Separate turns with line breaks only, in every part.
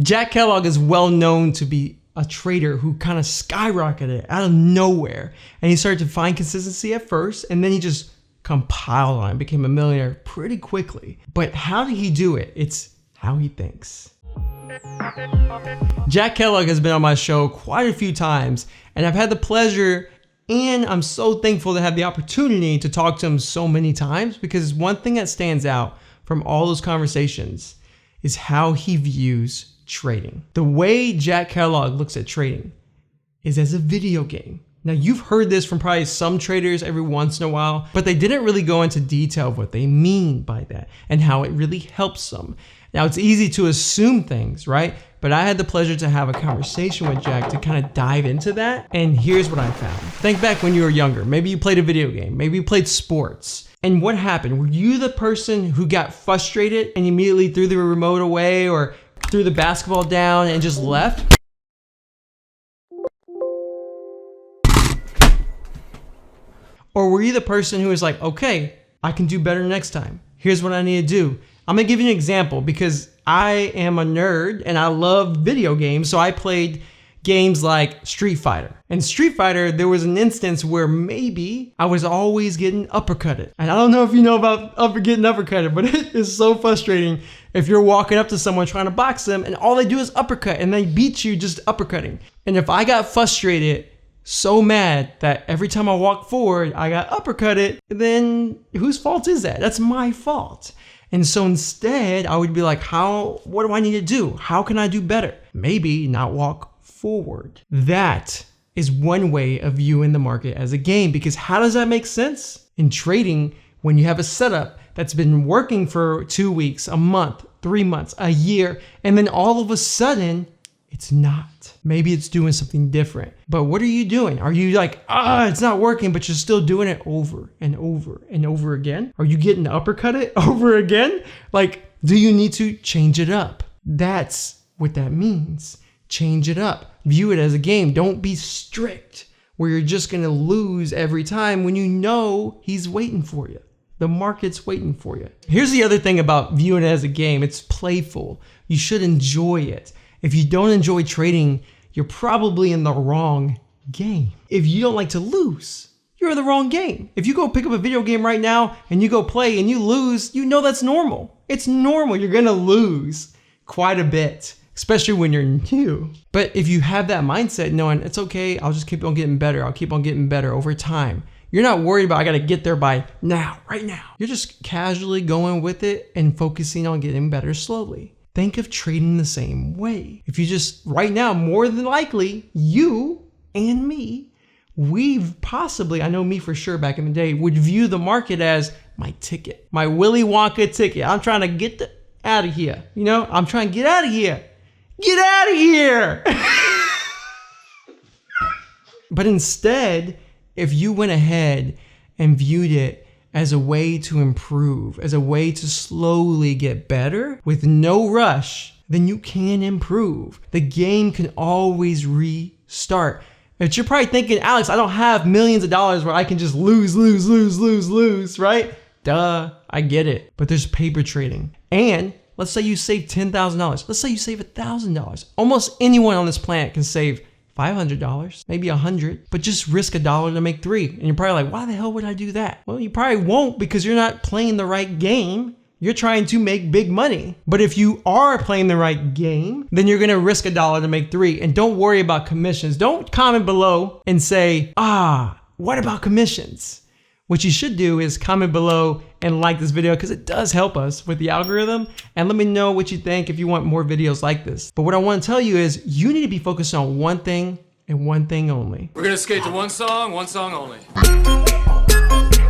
Jack Kellogg is well known to be a trader who kind of skyrocketed out of nowhere. And he started to find consistency at first, and then he just compiled on it, became a millionaire pretty quickly. But how did he do it? It's how he thinks. Jack Kellogg has been on my show quite a few times, and I've had the pleasure and I'm so thankful to have the opportunity to talk to him so many times, because one thing that stands out from all those conversations is how he views trading. The way Jack Kellogg looks at trading is as a video game. Now, you've heard this from probably some traders every once in a while, but they didn't really go into detail of what they mean by that and how it really helps them. Now, it's easy to assume things, right? But I had the pleasure to have a conversation with Jack to kind of dive into that. And here's what I found. Think back when you were younger. Maybe you played a video game. Maybe you played sports. And what happened? Were you the person who got frustrated and immediately threw the remote away or threw the basketball down and just left? Or were you the person who was like, okay, I can do better next time. Here's what I need to do. I'm gonna give you an example because I am a nerd and I love video games. So I played games like Street Fighter. And Street Fighter, there was an instance where maybe I was always getting uppercutted. And I don't know if you know about getting uppercutted, but it is so frustrating if you're walking up to someone trying to box them and all they do is uppercut and they beat you just uppercutting. And if I got frustrated, so mad that every time I walk forward, I got uppercutted, then whose fault is that? That's my fault. And so instead, I would be like, what do I need to do? How can I do better? Maybe not walk forward. That is one way of viewing the market as a game, because how does that make sense? In trading, when you have a setup that's been working for 2 weeks, a month, 3 months, a year, and then all of a sudden, it's not. Maybe it's doing something different. But what are you doing? Are you like, it's not working, but you're still doing it over and over and over again? Are you getting uppercutted over again? Like, do you need to change it up? That's what that means. Change it up. View it as a game. Don't be strict where you're just gonna lose every time when you know he's waiting for you. The market's waiting for you. Here's the other thing about viewing it as a game. It's playful. You should enjoy it. If you don't enjoy trading, you're probably in the wrong game. If you don't like to lose, you're in the wrong game. If you go pick up a video game right now and you go play and you lose, you know that's normal. It's normal. You're gonna lose quite a bit, especially when you're new. But if you have that mindset knowing it's okay, I'll just keep on getting better. I'll keep on getting better over time. You're not worried about, I gotta get there by now, right now. You're just casually going with it and focusing on getting better slowly. Think of trading the same way. If you just, right now, more than likely, you and me, we've possibly, I know me for sure back in the day, would view the market as my ticket, my Willy Wonka ticket. I'm trying to get out of here. You know, I'm trying to get out of here. Get out of here. But instead, if you went ahead and viewed it as a way to improve, as a way to slowly get better with no rush, then you can improve. The game can always restart. But you're probably thinking, Alex, I don't have millions of dollars where I can just lose, right? Duh, I get it. But there's paper trading. And let's say you save $10,000. Let's say you save $1,000. Almost anyone on this planet can save $500, maybe $100, but just risk $1 to make $3. And you're probably like, why the hell would I do that? Well, you probably won't, because you're not playing the right game. You're trying to make big money. But if you are playing the right game, then you're gonna risk $1 to make $3. And don't worry about commissions. Don't comment below and say, what about commissions? What you should do is comment below and like this video, because it does help us with the algorithm. And let me know what you think if you want more videos like this. But what I want to tell you is you need to be focused on one thing and one thing only.
We're gonna skate to one song only.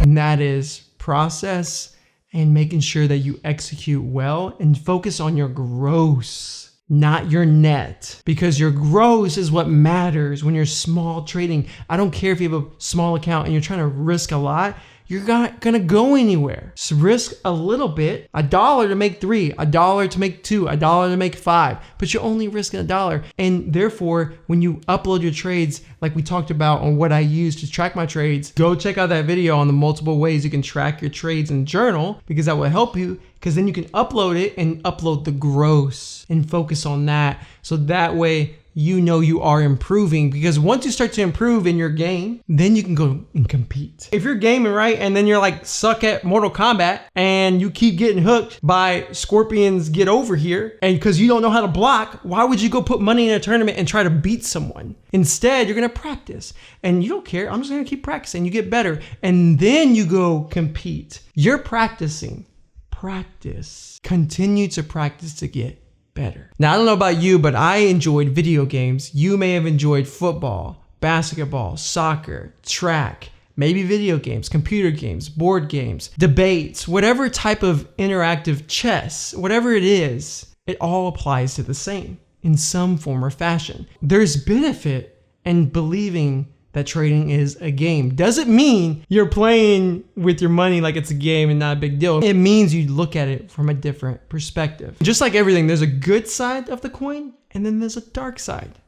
And that is process and making sure that you execute well and focus on your gross, not your net, because your gross is what matters when you're small trading. I don't care if you have a small account and you're trying to risk a lot, you're not gonna go anywhere. So risk a little bit, $1 to make $3, $1 to make $2, $1 to make $5, but you're only risking $1. And therefore, when you upload your trades, like we talked about on what I use to track my trades, go check out that video on the multiple ways you can track your trades and journal, because that will help you because then you can upload it and upload the gross and focus on that. So that way you know you are improving, because once you start to improve in your game, then you can go and compete. If you're gaming, right, and then you're like suck at Mortal Kombat and you keep getting hooked by Scorpions Get Over Here, and because you don't know how to block, why would you go put money in a tournament and try to beat someone? Instead, you're gonna practice, and you don't care. I'm just gonna keep practicing. You get better, and then you go compete. You're practicing. Practice. Continue to practice to get better. Now, I don't know about you, but I enjoyed video games. You may have enjoyed football, basketball, soccer, track, maybe video games, computer games, board games, debates, whatever type of interactive chess, whatever it is, it all applies to the same in some form or fashion. There's benefit in believing that trading is a game. Doesn't mean you're playing with your money like it's a game and not a big deal. It means you look at it from a different perspective. Just like everything, there's a good side of the coin, and then there's a dark side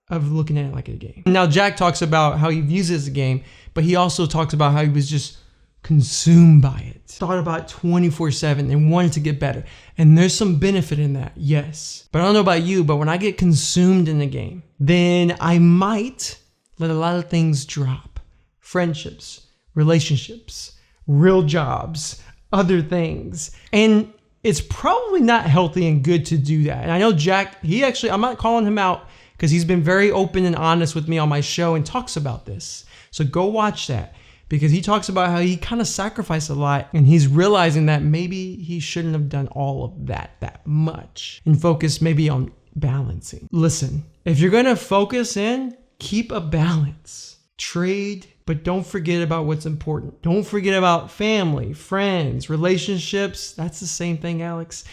of looking at it like a game. Now, Jack talks about how he views it as a game, but he also talks about how he was just consumed by it. Thought about 24/7 and wanted to get better. And there's some benefit in that, yes. But I don't know about you, but when I get consumed in the game, then I might let a lot of things drop. Friendships, relationships, real jobs, other things. And it's probably not healthy and good to do that. And I know Jack, I'm not calling him out because he's been very open and honest with me on my show and talks about this. So go watch that, because he talks about how he kind of sacrificed a lot, and he's realizing that maybe he shouldn't have done all of that much, and focus maybe on balancing. Listen, if you're gonna focus in, keep a balance. Trade, but don't forget about what's important. Don't forget about family, friends, relationships. That's the same thing, Alex.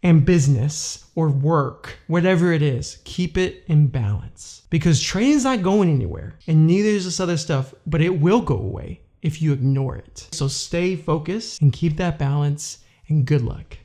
And business or work, whatever it is, keep it in balance. Because trading's not going anywhere, and neither is this other stuff, but it will go away if you ignore it. So stay focused and keep that balance, and good luck.